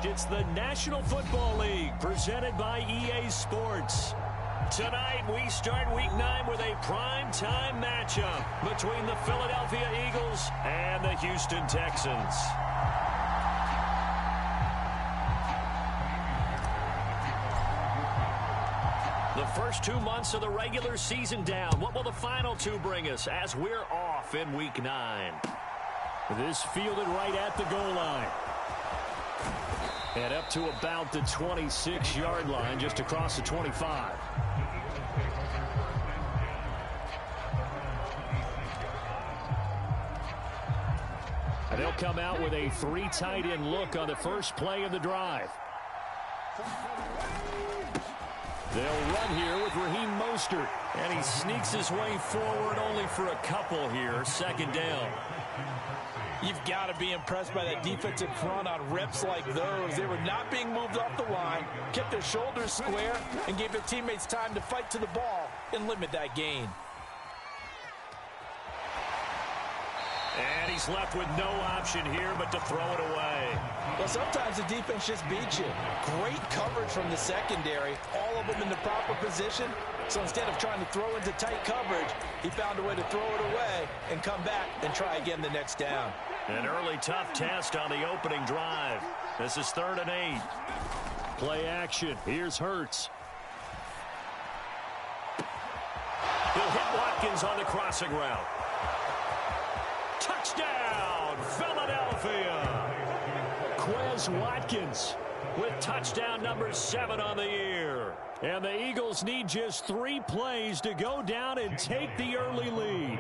It's the National Football League presented by EA Sports. Tonight we start Week 9 with a prime-time matchup between the Philadelphia Eagles and the Houston Texans. The first 2 months of the regular season down. What will the final 2 bring us as we're off in Week 9? This fielded right at the goal line. And up to about the 26-yard line, just across the 25. And they'll come out with a 3 tight end look on the first play of the drive. They'll run here with Raheem Mostert. And he sneaks his way forward only for a couple here. Second down. You've got to be impressed by that defensive front on reps like those. They were not being moved off the line, kept their shoulders square, and gave their teammates time to fight to the ball and limit that gain. And he's left with no option here but to throw it away. Well, sometimes the defense just beats you. Great coverage from the secondary, all of them in the proper position. So instead of trying to throw into tight coverage, he found a way to throw it away and come back and try again the next down. An early tough test on the opening drive. This is 3rd and 8. Play action. Here's Hurts. He'll hit Watkins on the crossing route. Touchdown, Philadelphia. Quez Watkins with touchdown number 7 on the year. And the Eagles need just 3 plays to go down and take the early lead.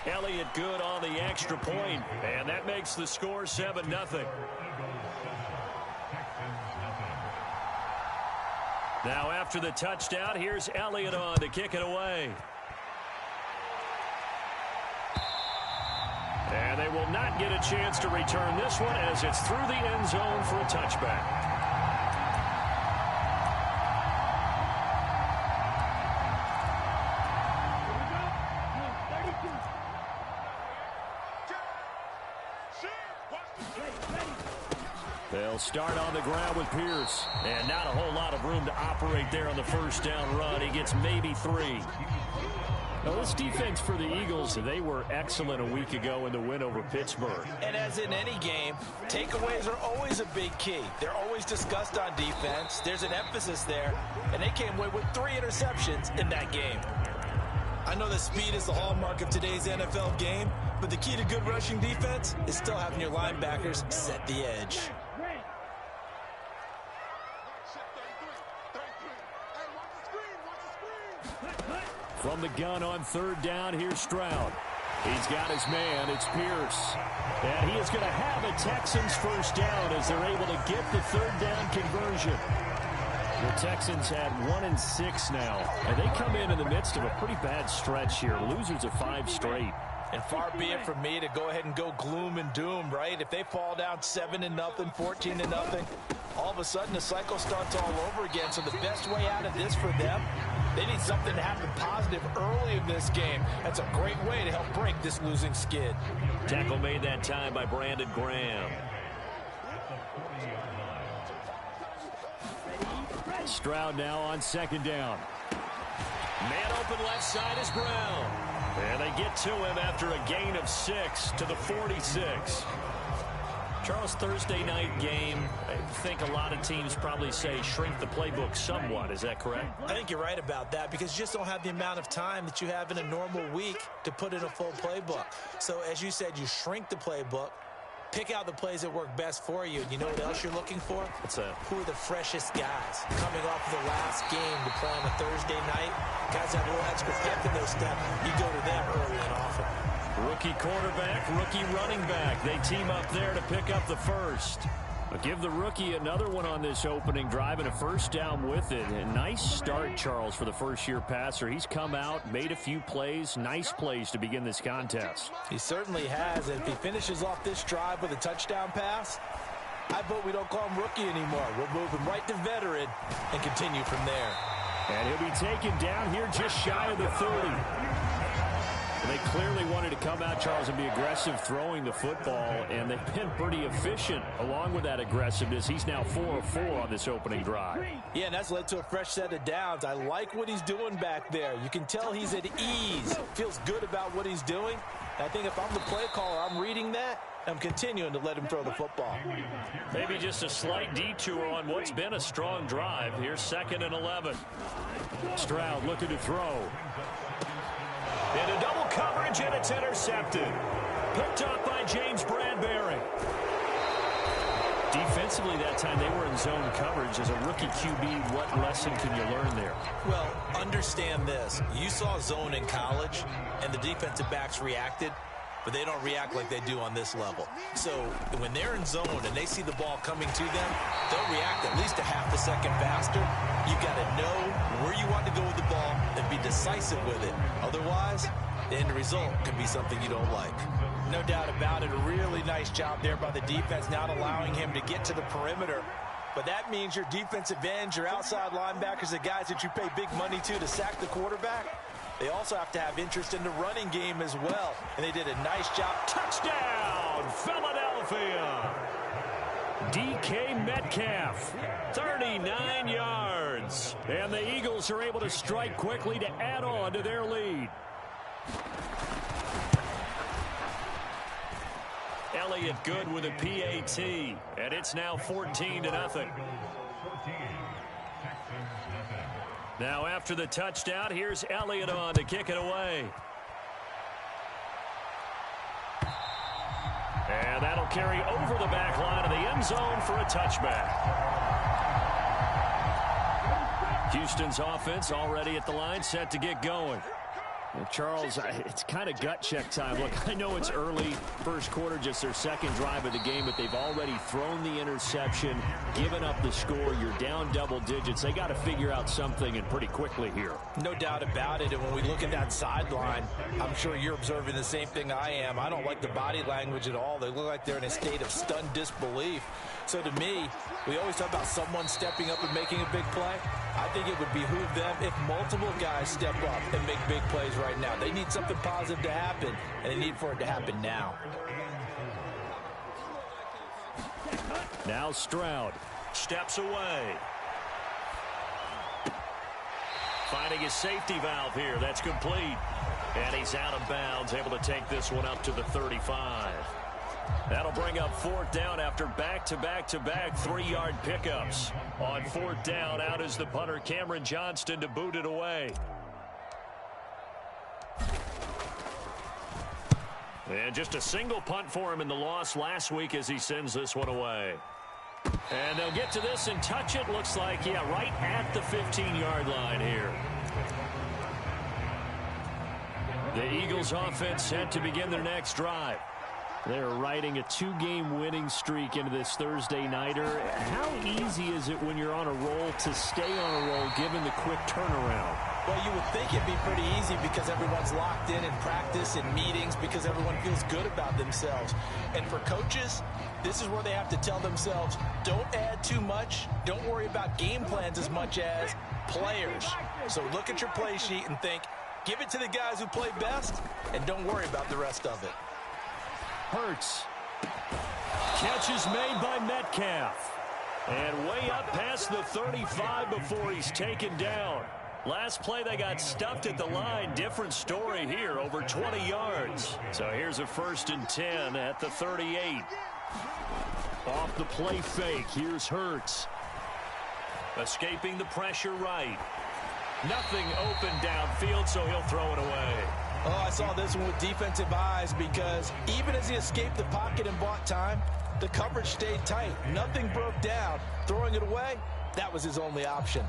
Elliott good on the extra point, and that makes the score 7-0. Now after the touchdown, here's Elliott on to kick it away. And they will not get a chance to return this one as it's through the end zone for a touchback. They'll start on the ground with Pierce. And not a whole lot of room to operate there on the first down run. He gets maybe 3. Now, this defense for the Eagles, they were excellent a week ago in the win over Pittsburgh. And as in any game, takeaways are always a big key. They're always discussed on defense. There's an emphasis there. And they came away with 3 interceptions in that game. I know that speed is the hallmark of today's NFL game, but the key to good rushing defense is still having your linebackers set the edge. From the gun on 3rd down, here's Stroud. He's got his man. It's Pierce. And he is going to have a Texans first down as they're able to get the 3rd down conversion. The Texans had 1-6 now, and they come in the midst of a pretty bad stretch here. Losers of 5 straight. And far be it from me to go ahead and go gloom and doom, right? If they fall down 7-0, 14-0, all of a sudden the cycle starts all over again. So the best way out of this for them, they need something to happen positive early in this game. That's a great way to help break this losing skid. Tackle made that time by Brandon Graham. Stroud now on 2nd down. Man open left side is Brown. And they get to him after a gain of 6 to the 46. Charles, Thursday night game, I think a lot of teams probably say shrink the playbook somewhat. Is that correct? I think you're right about that because you just don't have the amount of time that you have in a normal week to put in a full playbook. So as you said, you shrink the playbook, pick out the plays that work best for you. And you know what else you're looking for? What's that? Who are the freshest guys coming off the last game to play on a Thursday night? Guys have a little extra pep in their step. You go to them early and often. Rookie quarterback, rookie running back. They team up there to pick up the first. But give the rookie another one on this opening drive and a first down with it. A nice start, Charles, for the first-year passer. He's come out, made a few plays, nice plays to begin this contest. He certainly has. And if he finishes off this drive with a touchdown pass, I vote we don't call him rookie anymore. We'll move him right to veteran and continue from there. And he'll be taken down here just shy of the 30. They clearly wanted to come out, Charles, and be aggressive throwing the football, and they've been pretty efficient along with that aggressiveness. He's now 4 of 4 on this opening drive. Yeah, and that's led to a fresh set of downs. I like what he's doing back there. You can tell he's at ease, feels good about what he's doing. I think if I'm the play caller, I'm reading that. I'm continuing to let him throw the football. Maybe just a slight detour on what's been a strong drive. Here's 2nd and 11. Stroud looking to throw. Into double coverage, and it's intercepted. Picked up by James Bradbury. Defensively that time, they were in zone coverage. As a rookie QB, what lesson can you learn there? Well, understand this. You saw zone in college, and the defensive backs reacted, but they don't react like they do on this level. So when they're in zone and they see the ball coming to them, they'll react at least a half a second faster. You've got to know where you want to go with the ball and be decisive with it. Otherwise, the end result could be something you don't like. No doubt about it. A really nice job there by the defense, not allowing him to get to the perimeter. But that means your defensive ends, your outside linebackers, the guys that you pay big money to sack the quarterback, they also have to have interest in the running game as well. And they did a nice job. Touchdown, Philadelphia! DK Metcalf, 39 yards. And the Eagles are able to strike quickly to add on to their lead. Elliott good with a PAT, and it's now 14-0. Now after the touchdown, here's Elliott on to kick it away. And that'll carry over the back line of the end zone for a touchback. Houston's offense already at the line, set to get going. Well, Charles, it's kind of gut check time. Look, I know it's early, first quarter, just their second drive of the game, but they've already thrown the interception, given up the score. You're down double digits. They got to figure out something, and pretty quickly here. No doubt about it. And when we look at that sideline, I'm sure you're observing the same thing I am. I don't like the body language at all. They look like they're in a state of stunned disbelief. So to me, we always talk about someone stepping up and making a big play. I think it would behoove them if multiple guys step up and make big plays right now. They need something positive to happen, and they need for it to happen now. Now Stroud steps away. Finding his safety valve here. That's complete. And he's out of bounds, able to take this one up to the 35. That'll bring up 4th down after back-to-back-to-back 3-yard pickups. On 4th down, out is the punter, Cameron Johnston, to boot it away. And just a single punt for him in the loss last week as he sends this one away. And they'll get to this and touch it. Looks like, yeah, right at the 15-yard line here. The Eagles offense set to begin their next drive. They're riding a 2-game winning streak into this Thursday nighter. How easy is it when you're on a roll to stay on a roll given the quick turnaround? Well, you would think it'd be pretty easy because everyone's locked in practice and meetings, because everyone feels good about themselves. And for coaches, this is where they have to tell themselves, don't add too much. Don't worry about game plans as much as players. So look at your play sheet and think, give it to the guys who play best, and don't worry about the rest of it. Hurts. Catch is made by Metcalf. And way up past the 35 before he's taken down. Last play they got stuffed at the line. Different story here, over 20 yards. So here's a 1st and 10 at the 38. Off the play fake, here's Hurts. Escaping the pressure right. Nothing open downfield, so he'll throw it away. Oh, I saw this one with defensive eyes, because even as he escaped the pocket and bought time, the coverage stayed tight. Nothing broke down. Throwing it away, that was his only option.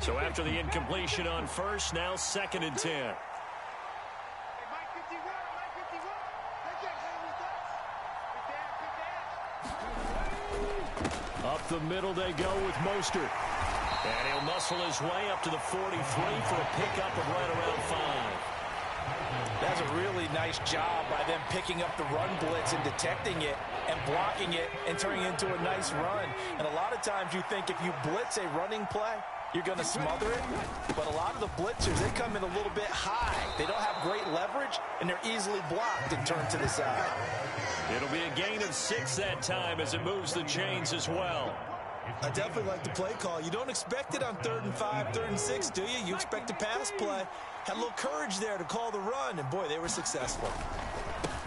So after the incompletion on 1st, now 2nd and 10. Up the middle they go with Mostert. And he'll muscle his way up to the 43 for a pickup of right around 5. That's a really nice job by them picking up the run blitz and detecting it and blocking it and turning it into a nice run. And a lot of times you think if you blitz a running play, you're going to smother it. But a lot of the blitzers, they come in a little bit high. They don't have great leverage, and they're easily blocked and turned to the side. It'll be a gain of 6 that time as it moves the chains as well. I definitely like the play call. You don't expect it on 3rd and 5, 3rd and 6, do you? You expect a pass play. Had a little courage there to call the run, and boy, they were successful.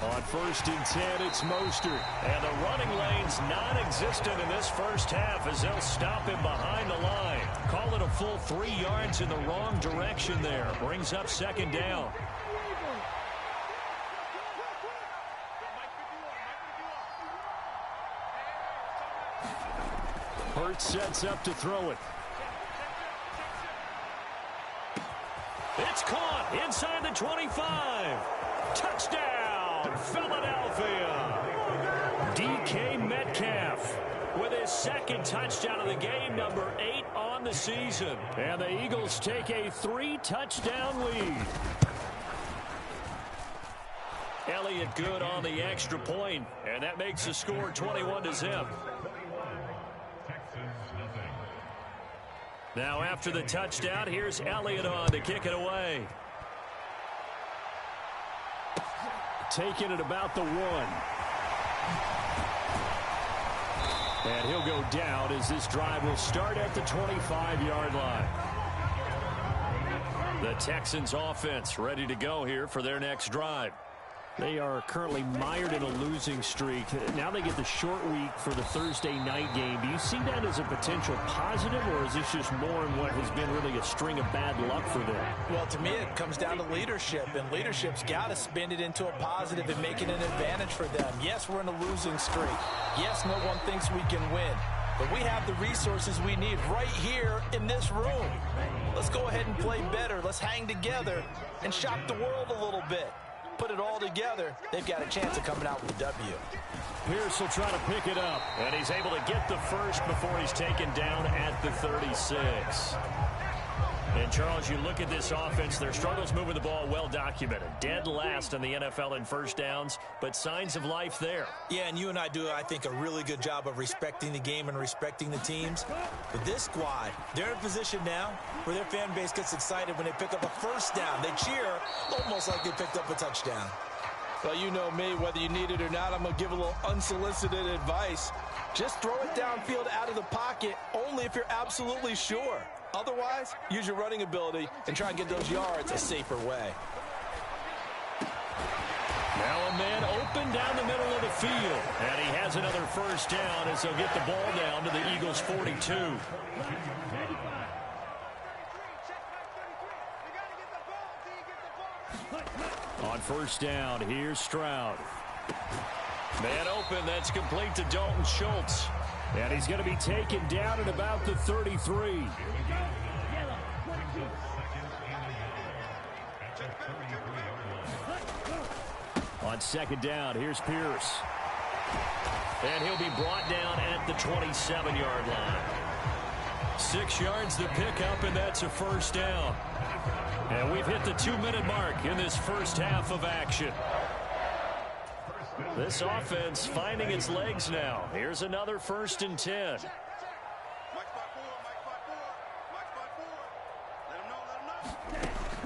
On 1st and 10, it's Mostert. And the running lane's non-existent in this first half as they'll stop him behind the line. Call it a full 3 yards in the wrong direction there. Brings up 2nd down. Hurts sets up to throw it. It's caught inside the 25. Touchdown, Philadelphia. DK Metcalf with his 2nd touchdown of the game, number 8 on the season. And the Eagles take a 3-touchdown lead. Elliott good on the extra point, and that makes the score 21-0. Now after the touchdown, here's Elliott on to kick it away. Taking it about the 1. And he'll go down as this drive will start at the 25-yard line. The Texans offense ready to go here for their next drive. They are currently mired in a losing streak. Now they get the short week for the Thursday night game. Do you see that as a potential positive, or is this just more in what has been really a string of bad luck for them? Well, to me, it comes down to leadership, and leadership's got to spin it into a positive and make it an advantage for them. Yes, we're in a losing streak. Yes, no one thinks we can win. But we have the resources we need right here in this room. Let's go ahead and play better. Let's hang together and shock the world a little bit. Put it all together, they've got a chance of coming out with a W. Pierce will try to pick it up, and he's able to get the first before he's taken down at the 36. And, Charles, you look at this offense, their struggles moving the ball well documented. Dead last in the NFL in first downs, but signs of life there. Yeah, and you and I do, I think, a really good job of respecting the game and respecting the teams. But this squad, they're in a position now where their fan base gets excited when they pick up a first down. They cheer almost like they picked up a touchdown. Well, you know me, whether you need it or not, I'm going to give a little unsolicited advice. Just throw it downfield out of the pocket only if you're absolutely sure. Otherwise, use your running ability and try and get those yards a safer way. Now a man open down the middle of the field. And he has another first down as they'll get the ball down to the Eagles' 42. On first down, here's Stroud. Man open, that's complete to Dalton Schultz. And he's going to be taken down at about the 33. On 2nd down, here's Pierce. And he'll be brought down at the 27-yard line. 6 yards to pick up, and that's a first down. And we've hit the 2-minute mark in this first half of action. This offense finding its legs now. Here's another 1st and 10.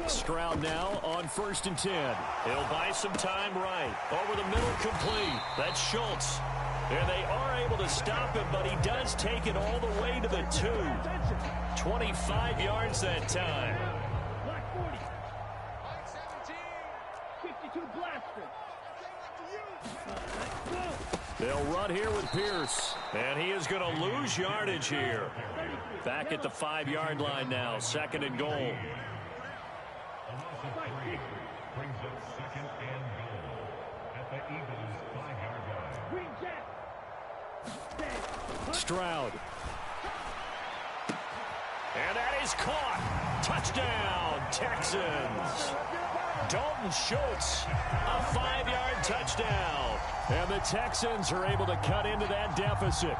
Stroud now on 1st and 10. He'll buy some time right. Over the middle, complete. That's Schultz. And they are able to stop him, but he does take it all the way to the 2. 25 yards that time. They'll run here with Pierce, and he is going to lose yardage here. Back at the 5-yard line now, 2nd and goal. Stroud. And that is caught. Touchdown, Texans. Dalton Schultz, a 5-yard touchdown. And the Texans are able to cut into that deficit.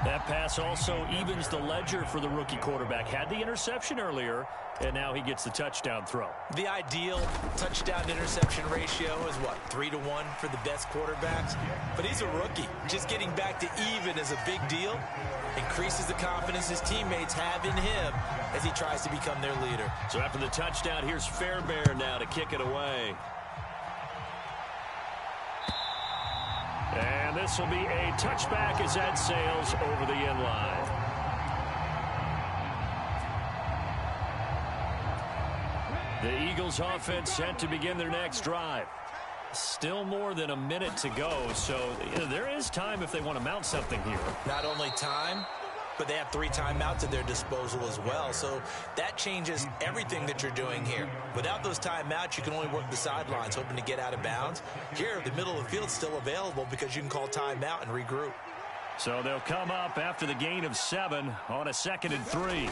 That pass also evens the ledger for the rookie quarterback. Had the interception earlier, and now he gets the touchdown throw. The ideal touchdown-interception ratio is, what, 3-to-1 for the best quarterbacks? But he's a rookie. Just getting back to even is a big deal. Increases the confidence his teammates have in him as he tries to become their leader. So after the touchdown, here's Fairbairn now to kick it away. And this will be a touchback as that sails over the end line. The Eagles offense set to begin their next drive. Still more than a minute to go, so there is time if they want to mount something here. Not only time, but they have 3 timeouts at their disposal as well. So that changes everything that you're doing here. Without those timeouts, you can only work the sidelines, hoping to get out of bounds. Here, the middle of the field is still available because you can call timeout and regroup. So they'll come up after the gain of 7 on a 2nd and 3.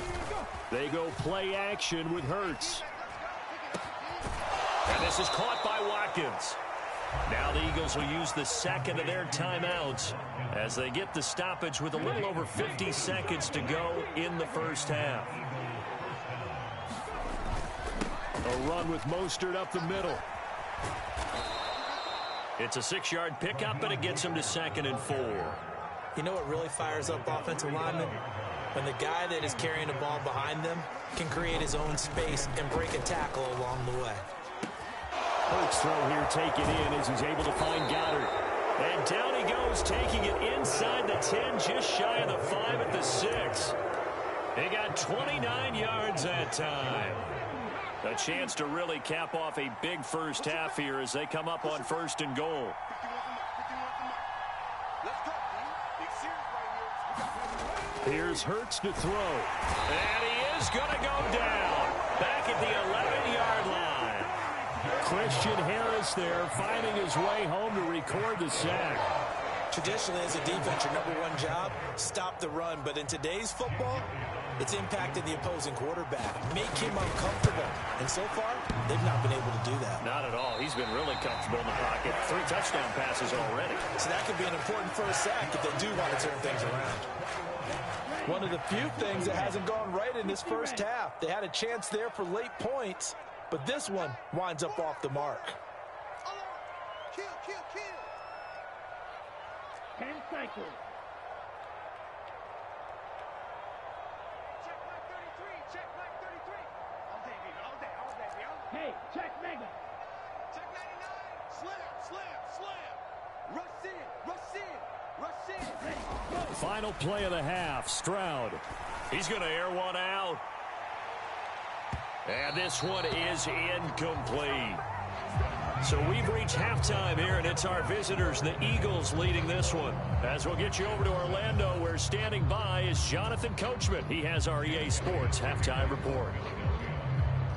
They go play action with Hurts. And this is caught by Watkins. Now the Eagles will use the second of their timeouts as they get the stoppage with a little over 50 seconds to go in the first half. A run with Mostert up the middle. It's a 6-yard pickup, and it gets him to 2nd and 4. You know what really fires up offensive linemen? When the guy that is carrying the ball behind them can create his own space and break a tackle along the way. Hurts throw here taken in as he's able to find Goddard. And down he goes, taking it inside the 10, just shy of the 5 at the 6. He got 29 yards that time. A chance to really cap off a big first half here as they come up on 1st and goal. Here's Hurts to throw. And he is going to go down. Back at the 11-yard line. Christian Harris there finding his way home to record the sack. Traditionally, as a defense, your number 1 job, stop the run. But in today's football, it's impacted the opposing quarterback. Make him uncomfortable. And so far, they've not been able to do that. Not at all. He's been really comfortable in the pocket. 3 touchdown passes already. So that could be an important first sack if they do want to turn things around. One of the few things that hasn't gone right in this first half. They had a chance there for late points, but this one winds up off the mark. Kill. 10 cycles. Check Mike 33. All day, baby. Hey, check Mega. Check 99. Slam. Rush in. Final play of the half. Stroud. He's going to air one out. And this one is incomplete. So we've reached halftime here, and it's our visitors, the Eagles, leading this one. As we'll get you over to Orlando, where standing by is Jonathan Coachman. He has our EA Sports halftime report.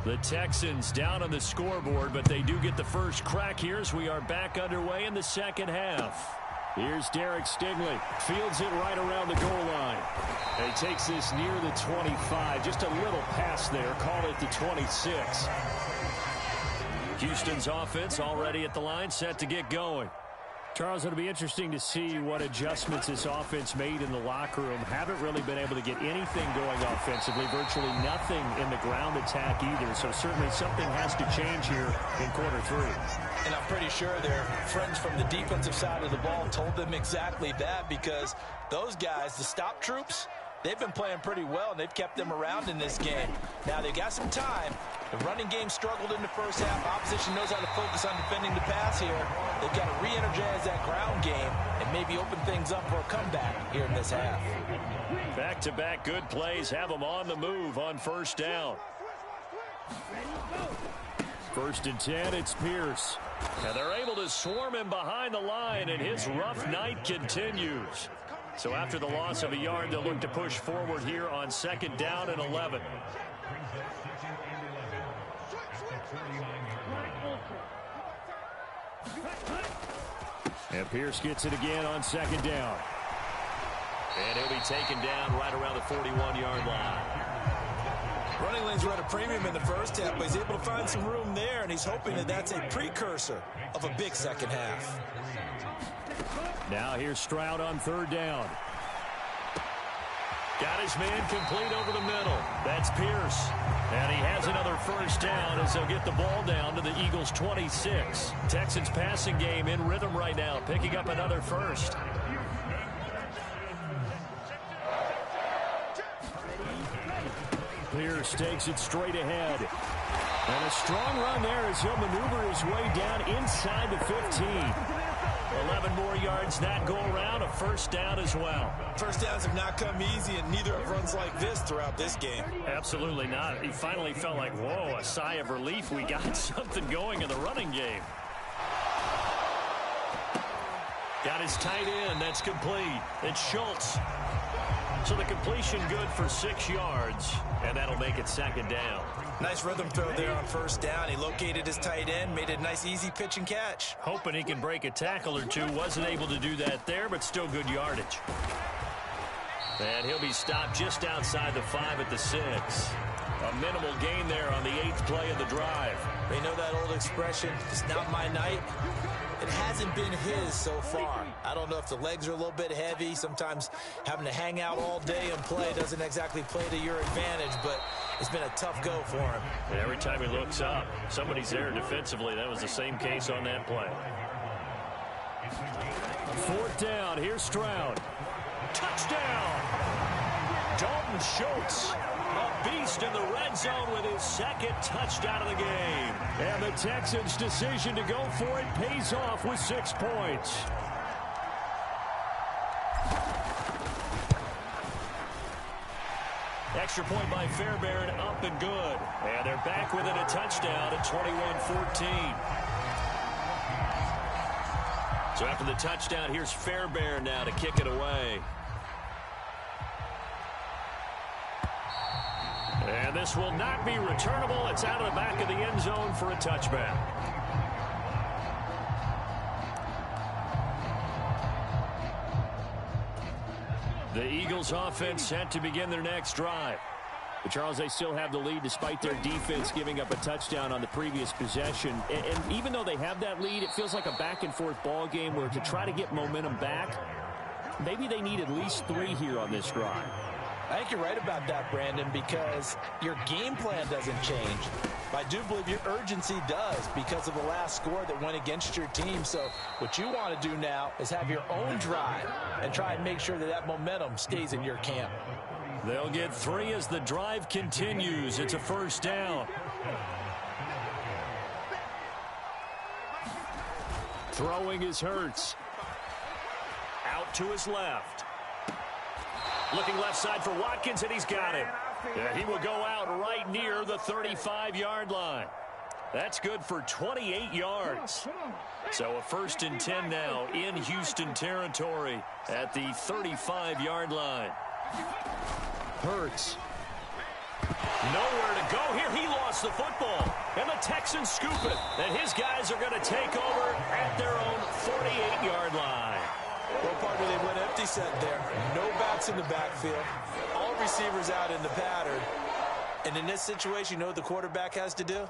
The Texans down on the scoreboard, but they do get the first crack here as we are back underway in the second half. Here's Derek Stingley. Fields it right around the goal line. And he takes this near the 25. Just a little pass there. Call it the 26. Houston's offense already at the line, set to get going. Charles, it'll be interesting to see what adjustments this offense made in the locker room. Haven't really been able to get anything going offensively. Virtually nothing in the ground attack either. So certainly something has to change here in quarter 3. And I'm pretty sure their friends from the defensive side of the ball told them exactly that, because those guys, the stop troops, they've been playing pretty well, and they've kept them around in this game. Now, they've got some time. The running game struggled in the first half. Opposition knows how to focus on defending the pass here. They've got to re-energize that ground game and maybe open things up for a comeback here in this half. Back-to-back good plays have them on the move on first down. 1st and 10, it's Pierce. And they're able to swarm him behind the line, and his rough night continues. So after the loss of a yard, they'll look to push forward here on 2nd down and 11. And Pierce gets it again on 2nd down. And he'll be taken down right around the 41-yard line. Running lanes were at a premium in the first half, but he's able to find some room there, and he's hoping that that's a precursor of a big second half. Now here's Stroud on 3rd down. Got his man complete over the middle. That's Pierce. And he has another first down as they'll get the ball down to the Eagles' 26. Texans passing game in rhythm right now, picking up another first. Pierce takes it straight ahead. And a strong run there as he'll maneuver his way down inside the 15. 11 more yards that go around, a first down as well. First downs have not come easy, and neither have runs like this throughout this game. Absolutely not. He finally felt like, whoa, a sigh of relief. We got something going in the running game. Got his tight end. That's complete. It's Schultz. So the completion good for 6 yards, and that'll make it second down. Nice rhythm throw there on first down. He located his tight end, made a nice easy pitch and catch. Hoping he can break a tackle or two. Wasn't able to do that there, but still good yardage. And he'll be stopped just outside the 5 at the 6. A minimal gain there on the 8th play of the drive. They know that old expression, it's not my night. It hasn't been his so far. I don't know if the legs are a little bit heavy. Sometimes having to hang out all day and play doesn't exactly play to your advantage, but it's been a tough go for him. And every time he looks up, somebody's there defensively. That was the same case on that play. 4th down. Here's Stroud. Touchdown! Dalton Schultz, a beast in the red zone with his second touchdown of the game. And the Texans' decision to go for it pays off with 6 points. Extra point by Fairbairn, up and good. And they're back within a touchdown at 21-14. So after the touchdown, here's Fairbairn now to kick it away. And this will not be returnable. It's out of the back of the end zone for a touchback. The Eagles offense set to begin their next drive. But Charles, they still have the lead despite their defense giving up a touchdown on the previous possession. And even though they have that lead, it feels like a back-and-forth ball game where to try to get momentum back, maybe they need at least 3 here on this drive. I think you're right about that, Brandon, because your game plan doesn't change. I do believe your urgency does because of the last score that went against your team. So what you want to do now is have your own drive and try and make sure that that momentum stays in your camp. They'll get 3 as the drive continues. It's a first down. Throwing is Hurts. Out to his left. Looking left side for Watkins, and he's got it. Yeah, he will go out right near the 35-yard line. That's good for 28 yards. So a 1st and 10 now in Houston territory at the 35-yard line. Hurts. Nowhere to go here. He lost the football. And the Texans scoop it. And his guys are going to take over at their own 48-yard line. Well, partner, they went empty set there. No backs in the backfield. All receivers out in the pattern. And in this situation, you know what the quarterback has to do?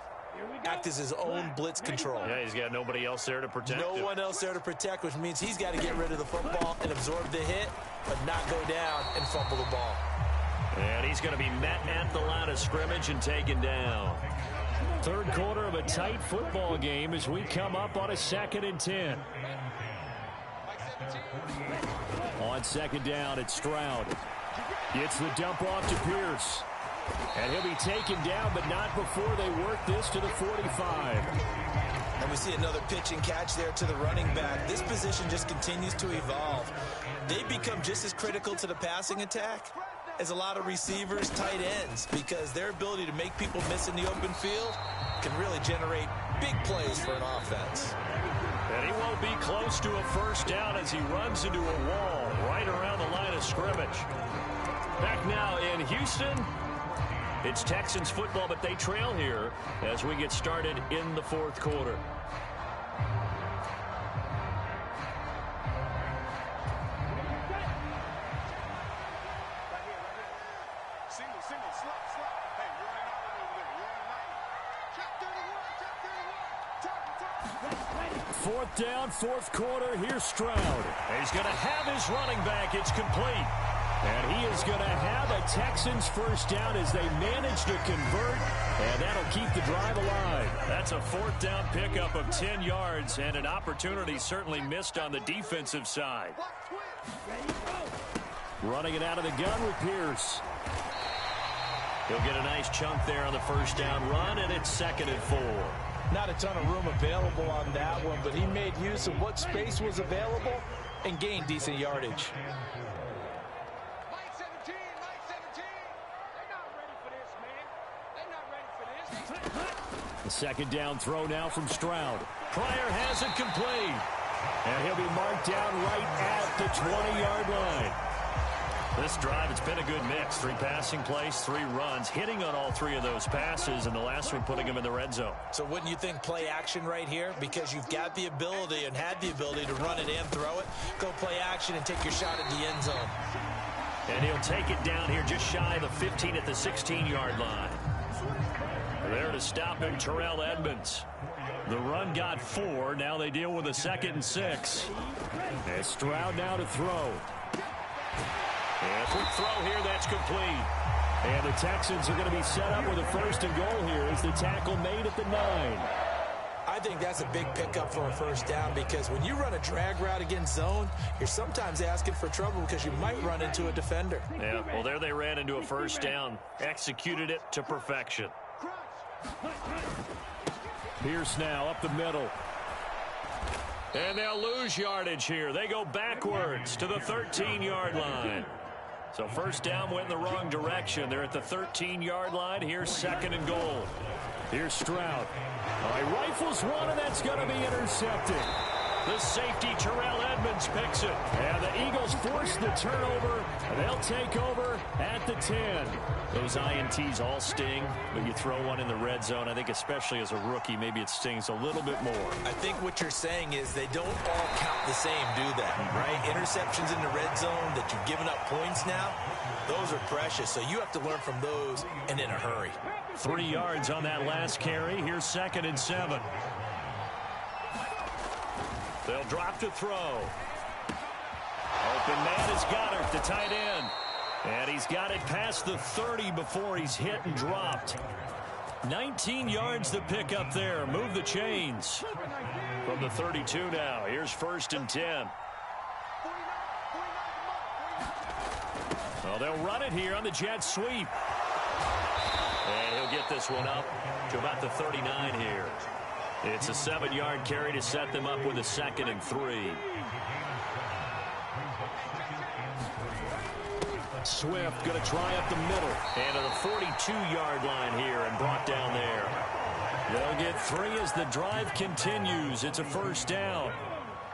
Act as his own blitz control. Yeah, he's got nobody else there to protect him. No one else there to protect, which means he's got to get rid of the football and absorb the hit, but not go down and fumble the ball. And he's going to be met at the line of scrimmage and taken down. 3rd quarter of a tight football game as we come up on a 2nd and 10. On 2nd down, it's Stroud. Gets the dump off to Pierce. And he'll be taken down, but not before they work this to the 45. And we see another pitch and catch there to the running back. This position just continues to evolve. They become just as critical to the passing attack as a lot of receivers, tight ends, because their ability to make people miss in the open field can really generate big plays for an offense. And he won't be close to a first down as he runs into a wall right around the line of scrimmage. Back now in Houston, it's Texans football, but they trail here as we get started in the 4th quarter. Single, slot. Hey, you're running out over there. You're running out. Check 31. 4th down, 4th quarter. Here's Stroud. He's going to have his running back. It's complete. And he is going to have a Texans first down as they manage to convert, and that'll keep the drive alive. That's a fourth down pickup of 10 yards, and an opportunity certainly missed on the defensive side. Running it out of the gun with Pierce. He'll get a nice chunk there on the first down run, and it's 2nd and 4. Not a ton of room available on that one, but he made use of what space was available and gained decent yardage. The second down throw now from Stroud. Pryor has it complete. And he'll be marked down right at the 20-yard line. This drive, it's been a good mix. 3 passing plays, 3 runs, hitting on all 3 of those passes, and the last one putting him in the red zone. So wouldn't you think play action right here? Because you've got the ability and had the ability to run it and throw it. Go play action and take your shot at the end zone. And he'll take it down here just shy of the 15 at the 16-yard line. There to stop him, Terrell Edmunds. The run got 4. Now they deal with a 2nd and 6. And Stroud now to throw. And quick throw here, that's complete. And the Texans are going to be set up with a 1st and goal here as the tackle made at the 9. I think that's a big pickup for a first down because when you run a drag route against zone, you're sometimes asking for trouble because you might run into a defender. Yeah, well, there they ran into a first down. Executed it to perfection. Pierce now up the middle. And they'll lose yardage here. They go backwards to the 13-yard line. So first down went in the wrong direction. They're at the 13-yard line. Here's 2nd and goal. Here's Stroud. He rifles one, and that's going to be intercepted. The safety, Terrell Edmunds, picks it. And the Eagles force the turnover. They'll take over at the 10. Those INTs all sting, but you throw one in the red zone. I think especially as a rookie, maybe it stings a little bit more. I think what you're saying is they don't all count the same, do they? Right? Interceptions in the red zone that you've given up points now, those are precious. So you have to learn from those and in a hurry. 3 yards on that last carry. Here's 2nd and 7. They'll drop to throw. Open man is Goddard, the tight end. And he's got it past the 30 before he's hit and dropped. 19 yards to pick up there. Move the chains. From the 32 now. Here's 1st and 10. Well, they'll run it here on the jet sweep. And he'll get this one up to about the 39 here. It's a 7-yard carry to set them up with a 2nd and 3. Swift going to try up the middle. And to the 42-yard line here and brought down there. They'll get 3 as the drive continues. It's a first down.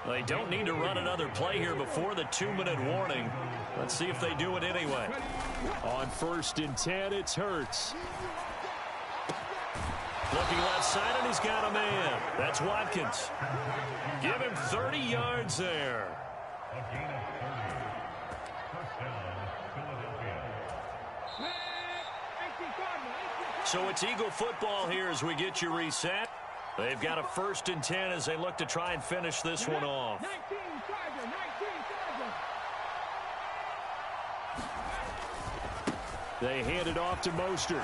They don't need to run another play here before the 2-minute warning. Let's see if they do it anyway. On 1st and 10, it's Hurts. Looking left side, and he's got a man. That's Watkins. Give him 30 yards there. So it's Eagle football here as we get you reset. They've got a 1st and 10 as they look to try and finish this one off. They hand it off to Mostert.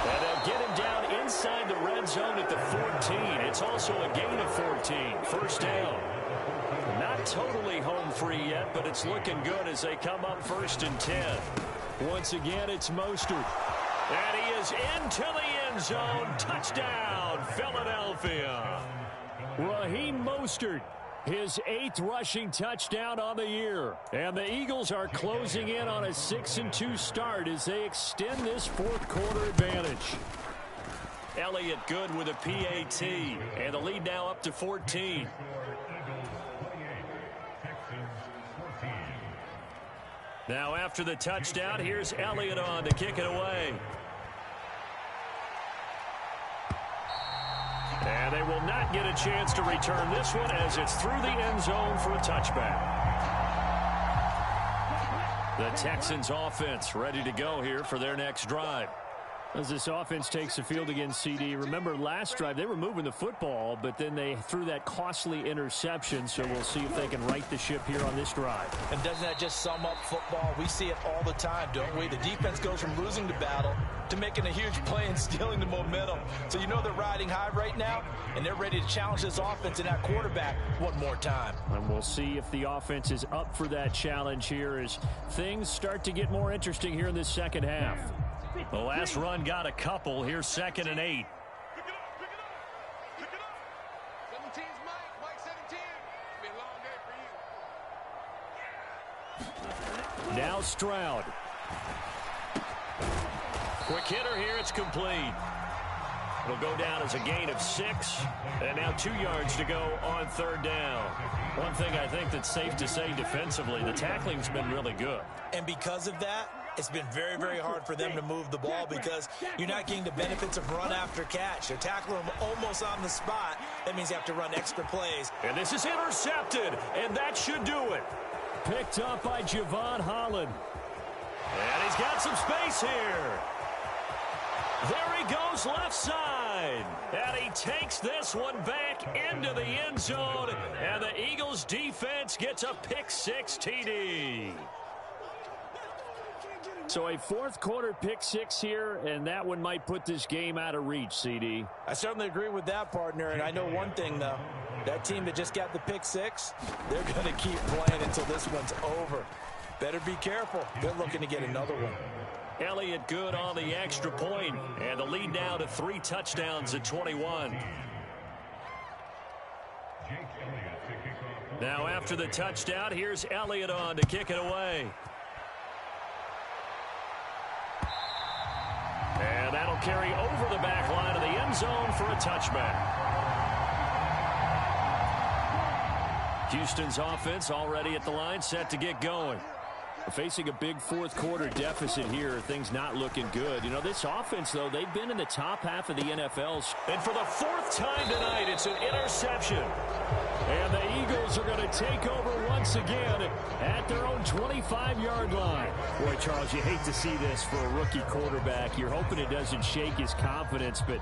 And they'll get him down inside the red zone at the 14. It's also a gain of 14. First down. Not totally home free yet, but it's looking good as they come up 1st and 10. Once again, it's Mostert. And he is into the end zone. Touchdown, Philadelphia. Raheem Mostert, his 8th rushing touchdown on the year. And the Eagles are closing in on a 6-2 start as they extend this 4th quarter advantage. Elliott good with a PAT. And the lead now up to 14. Now after the touchdown, here's Elliott on to kick it away. And they will not get a chance to return this one as it's through the end zone for a touchback. The Texans offense ready to go here for their next drive. As this offense takes the field against CD, remember last drive they were moving the football, but then they threw that costly interception, so we'll see if they can right the ship here on this drive. And doesn't that just sum up football? We see it all the time, don't we? The defense goes from losing the battle to making a huge play and stealing the momentum. So you know they're riding high right now, and they're ready to challenge this offense and that quarterback one more time. And we'll see if the offense is up for that challenge here as things start to get more interesting here in this second half. The last run got a couple. Here's 2nd and 8. Pick it up, pick it up, pick it up. 17's Mike 17. It's been a long day for you. Now Stroud. Quick hitter here. It's complete. It'll go down as a gain of 6. And now 2 yards to go on 3rd down. One thing I think that's safe to say defensively, the tackling's been really good. And because of that, it's been very, very hard for them to move the ball because you're not getting the benefits of run after catch. They're tackling them almost on the spot. That means you have to run extra plays. And this is intercepted, and that should do it. Picked up by Javon Holland. And he's got some space here. There he goes left side. And he takes this one back into the end zone. And the Eagles defense gets a pick-6 TD. So a 4th quarter pick-6 here, and that one might put this game out of reach, CD. I certainly agree with that, partner. And I know one thing, though. That team that just got the pick-6, they're going to keep playing until this one's over. Better be careful. They're looking to get another one. Elliott good on the extra point, and the lead now to 3 touchdowns at 21. Now after the touchdown, here's Elliott on to kick it away. And that'll carry over the back line of the end zone for a touchback. Houston's offense already at the line, set to get going. Facing a big 4th quarter deficit here, things not looking good. You know, this offense, though, they've been in the top half of the NFL. And for the 4th time tonight, it's an interception. And the Eagles are going to take over once again at their own 25-yard line. Boy, Charles, you hate to see this for a rookie quarterback. You're hoping it doesn't shake his confidence, but